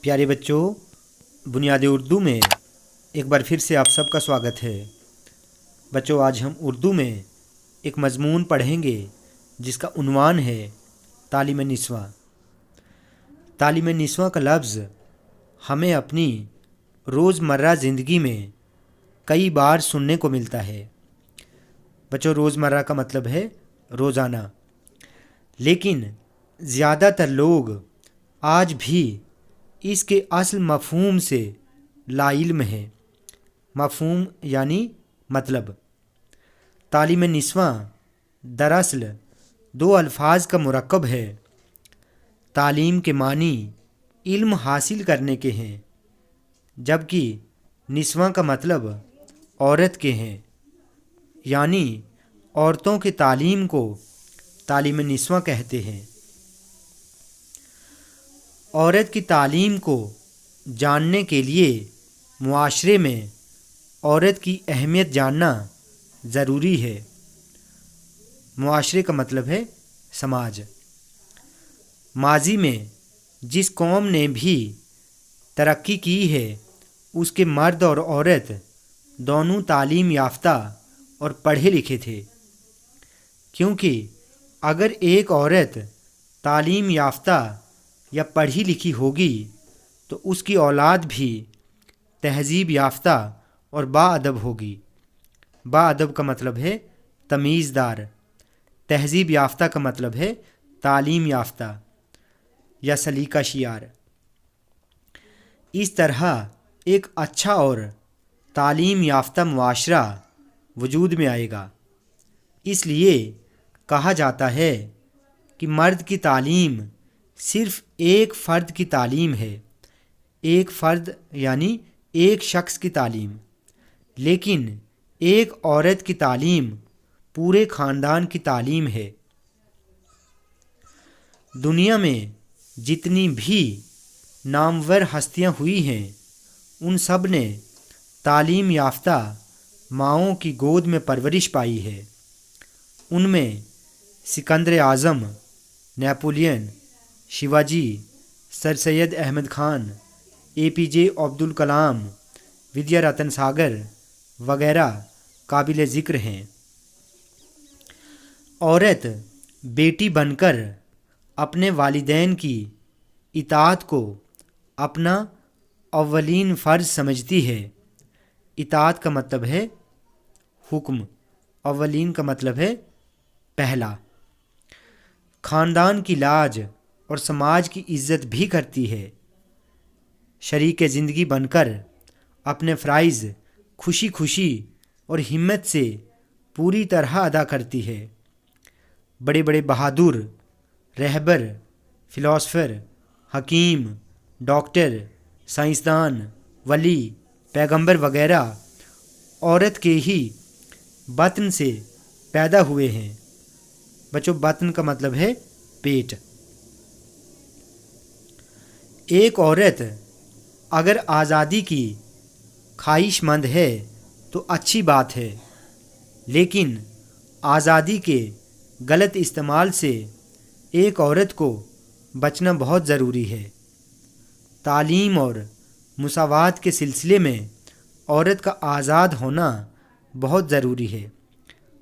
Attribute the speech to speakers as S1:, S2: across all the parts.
S1: प्यारे बच्चों, बुनियादी उर्दू में एक बार फिर से आप सबका स्वागत है। बच्चों, आज हम उर्दू में एक मज़मून पढ़ेंगे जिसका उन्वान है तालीम निस्वां। तालीम निस्वां का लफ्ज़ हमें अपनी रोज़मर्रा ज़िंदगी में कई बार सुनने को मिलता है। बच्चों, रोज़मर्रा का मतलब है रोज़ाना, लेकिन ज़्यादातर लोग आज भी इसके असल मफ़हूम से लाइल्म है। मफ़हूम यानी मतलब। तालीम निस्वां दरअसल दो अल्फाज का मुरक्कब है। तालीम के मानी इल्म हासिल करने के हैं, जबकि निस्वां का मतलब औरत के हैं, यानी औरतों के तालीम को तालीम निस्वां कहते हैं। औरत की तालीम को जानने के लिए मुआशरे में औरत की अहमियत जानना ज़रूरी है। मुआशरे का मतलब है समाज। माजी में जिस कौम ने भी तरक्की की है, उसके मर्द और औरत दोनों तालीम याफ्ता और पढ़े लिखे थे, क्योंकि अगर एक औरत तालीम याफ्ता या पढ़ी लिखी होगी तो उसकी औलाद भी तहज़ीब याफ्ता और बाअदब होगी। बाअदब का मतलब है तमीज़दार, तहज़ीब याफ्ता का मतलब है तालीम याफ्ता या सलीका शियार। इस तरह एक अच्छा और तालीम याफ्ता मुआशरा वजूद में आएगा। इसलिए कहा जाता है कि मर्द की तालीम सिर्फ़ एक फ़र्द की तालीम है, एक फ़र्द यानी एक शख्स की तालीम, लेकिन एक औरत की तालीम पूरे ख़ानदान की तालीम है। दुनिया में जितनी भी नामवर हस्तियां हुई हैं, उन सब ने तालीम याफ्ता माँओं की गोद में परवरिश पाई है। उनमें Sikandar Azam, Napoleon, Shivaji, sir Syed Ahmad Khan, APJ Abdul Kalam, Vidya Ratan Sagar वगैरह काबिल ज़िक्र हैं। औरत बेटी बनकर अपने वालिदैन की इताअत को अपना अव्वलीन फ़र्ज़ समझती है। इताअत का मतलब है हुक्म, अव्वलीन का मतलब है पहला। ख़ानदान की लाज और समाज की इज़्ज़त भी करती है। शरीक ज़िंदगी बनकर अपने फ़राइज़ खुशी खुशी और हिम्मत से पूरी तरह अदा करती है। बड़े बड़े बहादुर, रहबर, फ़िलासफ़र, हकीम, डॉक्टर, साइंसदान, वली, पैगंबर वगैरह औरत के ही बतन से पैदा हुए हैं। बच्चों, बतन का मतलब है पेट। एक औरत अगर आज़ादी की ख्वाहिशमंद है तो अच्छी बात है, लेकिन आज़ादी के गलत इस्तेमाल से एक औरत को बचना बहुत ज़रूरी है। तालीम और मुसावात के सिलसिले में औरत का आज़ाद होना बहुत ज़रूरी है।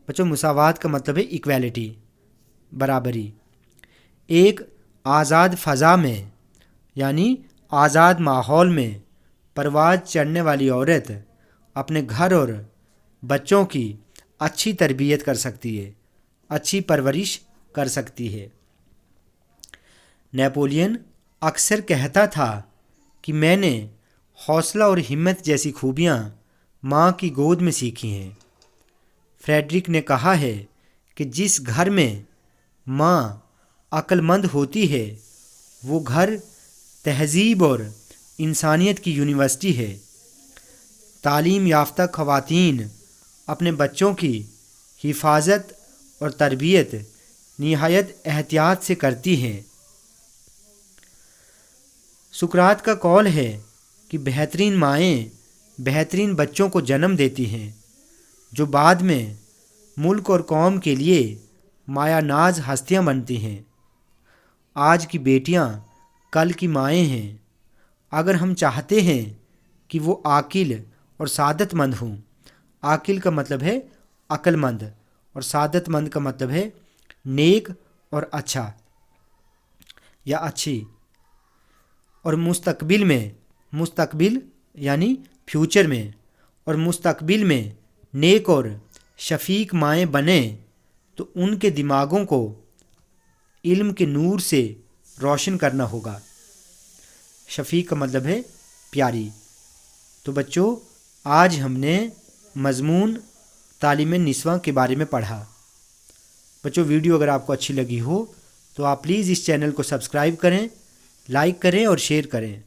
S1: बच्चों, मुसावात का मतलब है इक्वालिटी, बराबरी। एक आज़ाद फ़ज़ा में यानी आज़ाद माहौल में परवाज़ चढ़ने वाली औरत अपने घर और बच्चों की अच्छी तरबियत कर सकती है, अच्छी परवरिश कर सकती है। नेपोलियन अक्सर कहता था कि मैंने हौसला और हिम्मत जैसी खूबियाँ माँ की गोद में सीखी हैं। फ्रेडरिक ने कहा है कि जिस घर में माँ अक्लमंद होती है, वो घर तहज़ीब और इंसानियत की यूनिवर्सिटी है। तालीम याफ्ता ख़वातीन अपने बच्चों की हिफाजत और तरबियत निहायत एहतियात से करती हैं। सुकरात का कौल है कि बेहतरीन माएँ बेहतरीन बच्चों को जन्म देती हैं, जो बाद में मुल्क और कौम के लिए माया नाज हस्तियाँ बनती हैं। आज की बेटियाँ कल की माएँ हैं। اگر ہم چاہتے ہیں کہ وہ عاقل اور سعادت مند ہوں، عاقل کا مطلب ہے عقل مند اور سعادت مند کا مطلب ہے نیک اور اچھا یا اچھی، اور مستقبل یعنی فیوچر میں، اور مستقبل میں نیک اور شفیق مائیں بنیں تو ان کے دماغوں کو علم کے نور سے روشن کرنا ہوگا۔ شفیق کا مطلب ہے پیاری۔ تو بچوں، آج ہم نے مضمون تعلیم نسواں کے بارے میں پڑھا۔ بچوں، ویڈیو اگر آپ کو اچھی لگی ہو تو آپ پلیز اس چینل کو سبسکرائب کریں، لائک کریں اور شیئر کریں۔